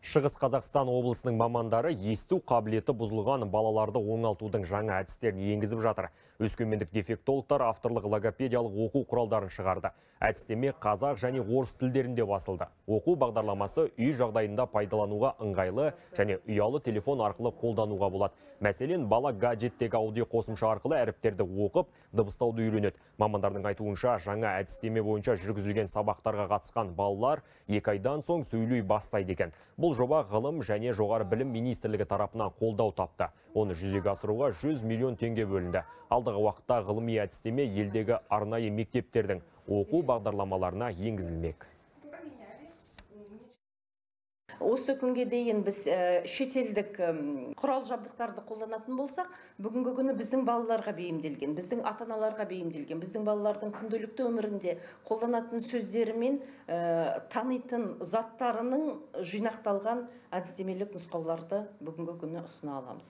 Шығыс Қазақстан облысының мамандары есту қабілеті бұзылған балаларды оңалтудың жаңа әдістерін енгізіп жатыр. Өскемендік дефектологтар авторлық логопедиялық оқу құралдарын шығарды. Әдістеме қазақ және орыс тілдерінде басылды. Оқу бағдарламасы үй жағдайында пайдалануға ыңғайлы және ұялы телефон арқылы қолдануға болады. Мәселен, бала гаджеттегі аудио қосымша арқылы әріптерді оқып, дыбыстауды үйренеді. Мамандардың айтуынша, жаңа әдістеме бойынша жүргізілген сабақтарға қатысқан балалар 2 айдан соң сөйлей бастайды екен. Бұл жоба ғылым және жоғары білім министрлігі тарапынан қолдау тапты. Оны жүзеге асыруға 100 миллион теңге бөлінді. Алдағы уақытта ғылыми әдістеме елдегі арнайы мектептердің оқу бағдарламаларына енгізілмек. Осы күнге дейін біз шетелдік құрал жабдықтарды қолданатын болсақ, бүгінгі күні біздің балаларға бейімделген, біздің ата-аналарға бейімделген, біздің балалардың күнделікті өмірінде қолданатын сөздері мен танитын заттарының жинақталған әдістемелік нұсқауларды бүгінгі күні ұсына аламыз.